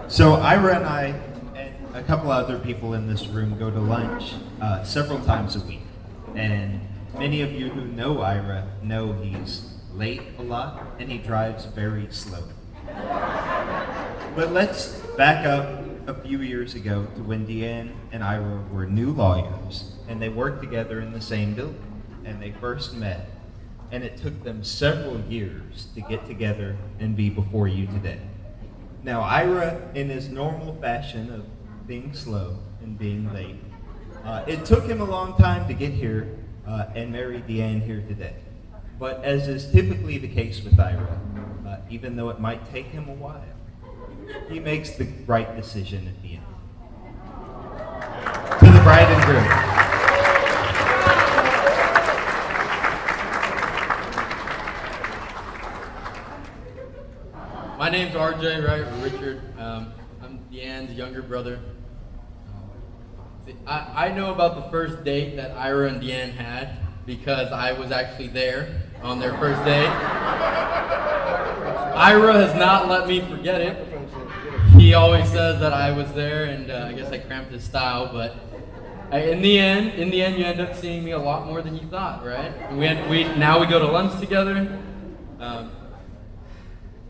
So Ira and I and a couple other people in this room go to lunch several times a week. And many of you who know Ira know he's late a lot and he drives very slow. But let's back up a few years ago to when Deanne and Ira were new lawyers and they worked together in the same building and they first met. And it took them several years to get together and be before you today. Now, Ira, in his normal fashion of being slow and being late, it took him a long time to get here and marry Deanne here today. But as is typically the case with Ira, even though it might take him a while, he makes the right decision at the end. To the bride and groom. My name's RJ, right, or Richard. I'm Deanne's younger brother. I know about the first date that Ira and Deanne had because I was actually there on their first date. Ira has not let me forget it. He always says that I was there, and I guess I cramped his style, but in the end, you end up seeing me a lot more than you thought, right? Now we go to lunch together.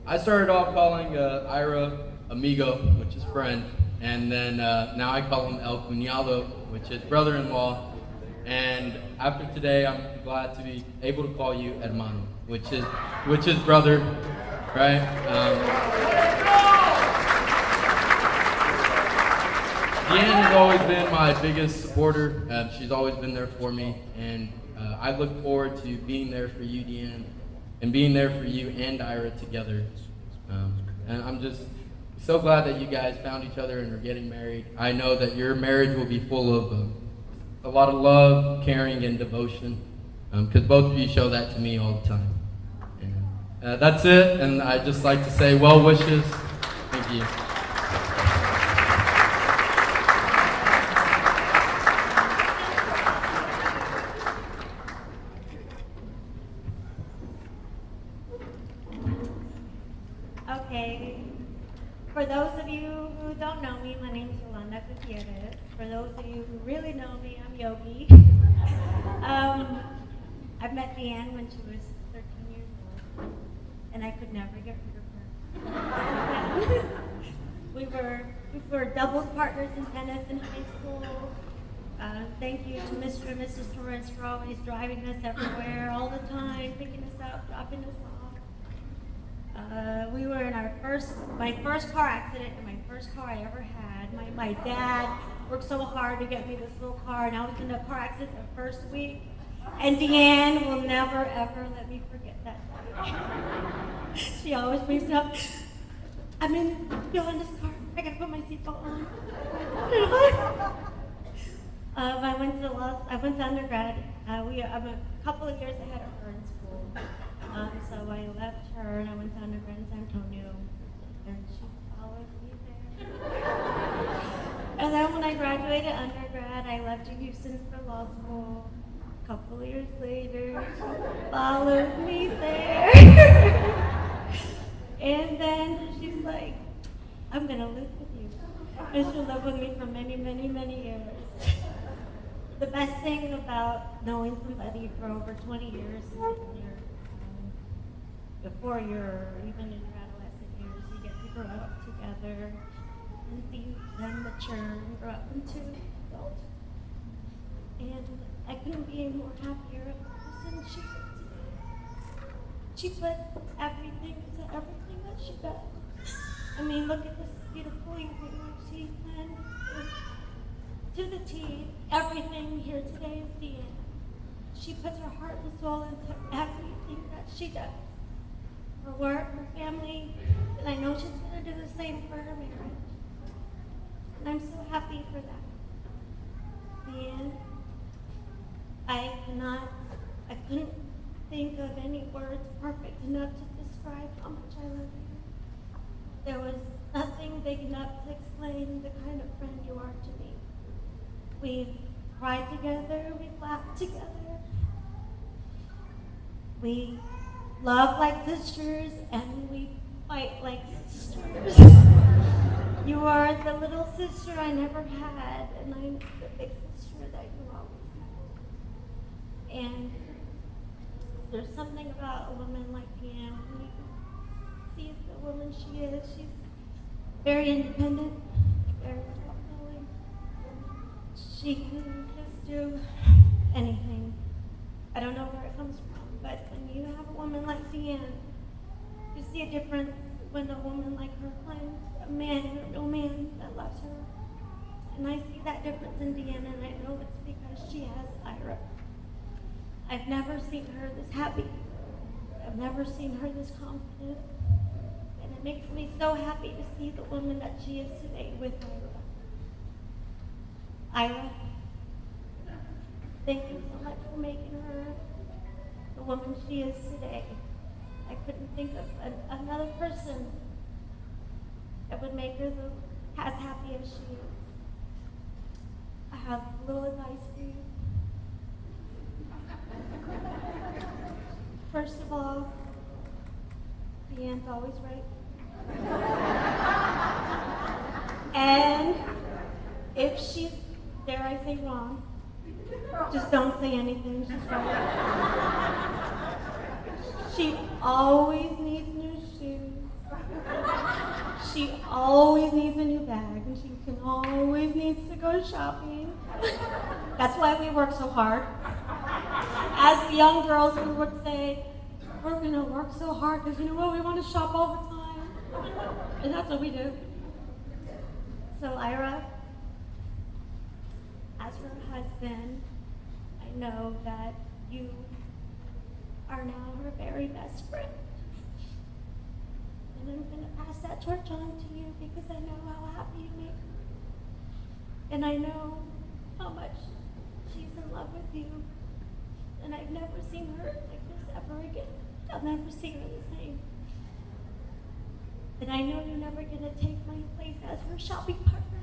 I started off calling Ira amigo, which is friend, and then now I call him El Cuñado, which is brother-in-law. And after today, I'm glad to be able to call you hermano, which is brother, right? Deanne has always been my biggest supporter. She's always been there for me, and I look forward to being there for you, Deanne, and being there for you and Ira together. And I'm just so glad that you guys found each other and are getting married. I know that your marriage will be full of a lot of love, caring, and devotion, because both of you show that to me all the time. And that's it, and I'd just like to say well wishes. Thank you. Okay, for those of you who don't know me, my name is Yolanda Gutierrez. For those of you who really know me, I'm Yogi. I met Deanne when she was 13 years old, and I could never get rid of her. we were doubles partners in tennis in high school. Thank you to Mr. and Mrs. Torrance for always driving us everywhere all the time, picking us up, dropping us off. We were in my first car accident and my first car I ever had. My dad worked so hard to get me this little car, and I was in a car accident the first week. And Deanne will never, ever let me forget that day. She always brings it up. I'm in Yolanda's car. I gotta put my seatbelt on. I went to undergrad. I'm a couple of years ahead of her in school. So I left her and I went to undergrad in San Antonio, and she followed me there. And then when I graduated undergrad, I left to Houston for law school. A couple of years later, she followed me there. And then she's like, I'm gonna live with you. And she'll live with me for many, many, many years. The best thing about knowing somebody for over 20 years is before you're even in your adolescent years, you get to grow up together and see them mature and grow up into adults. And I couldn't be more happier of the person she is today. She puts everything into everything that she does. I mean, look at this beautiful evening that she planned to the T. Everything here today is Deanne. She puts her heart and soul into everything that she does. Her work, her family, and I know she's going to do the same for her marriage. And I'm so happy for that. And I couldn't think of any words perfect enough to describe how much I love you. There was nothing big enough to explain the kind of friend you are to me. We've cried together, we've laughed together. We love like sisters, and we fight like sisters. You are the little sister I never had, and I'm the big sister that you always had. And there's something about a woman like Deanne, when you see the woman she is, she's very independent, very self-knowing. She can just do anything. I don't know where it comes from, but when you have a woman like Deanne, you see a difference when a woman like her finds a man, a real man that loves her. And I see that difference in Deanne, and I know it's because she has Ira. I've never seen her this happy. I've never seen her this confident. And it makes me so happy to see the woman that she is today with Ira. Ira, thank you so much for making her the woman she is today. I couldn't think of another person that would make her as happy as she is. I have a little advice for you. First of all, Deanne's always right. And if she's, dare I say, wrong, just don't say anything. She's right. She always needs new shoes. She always needs a new bag, and she can always needs to go shopping. That's why we work so hard. As young girls, we would say, we're going to work so hard because, you know what, we want to shop all the time. And that's what we do. So, Ira, as her husband, I know that you are now her very best friend. And I'm going to pass that torch on to you because I know how happy you make her. And I know how much she's in love with you. And I've never seen her like this ever again. I'll never see her the same. And I know you're never going to take my place as her shopping partner.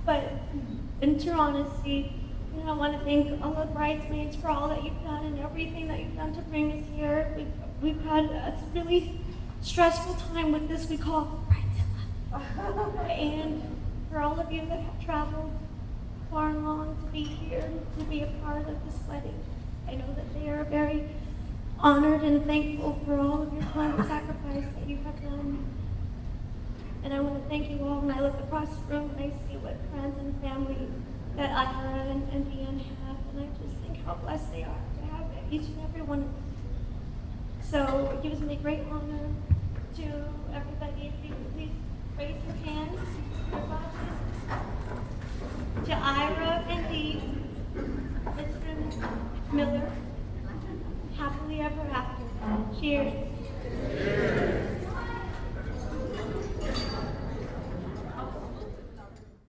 But in true honesty, I want to thank all the bridesmaids for all that you've done and everything that you've done to bring us here. We've had a really stressful time with this we call Bridezilla. And for all of you that have traveled far and long to be here, to be a part of this wedding, I know that they are very honored and thankful for all of your time and sacrifice that you have done. And I want to thank you all. When I look across the room and I see what friends and family that Ira and Deanne have, and I just think how blessed they are to have each and every one of them. So it gives me great honor to everybody. If you could please raise your hands, your boxes, to Ira and Dee, Mr. Miller, happily ever after. Cheers.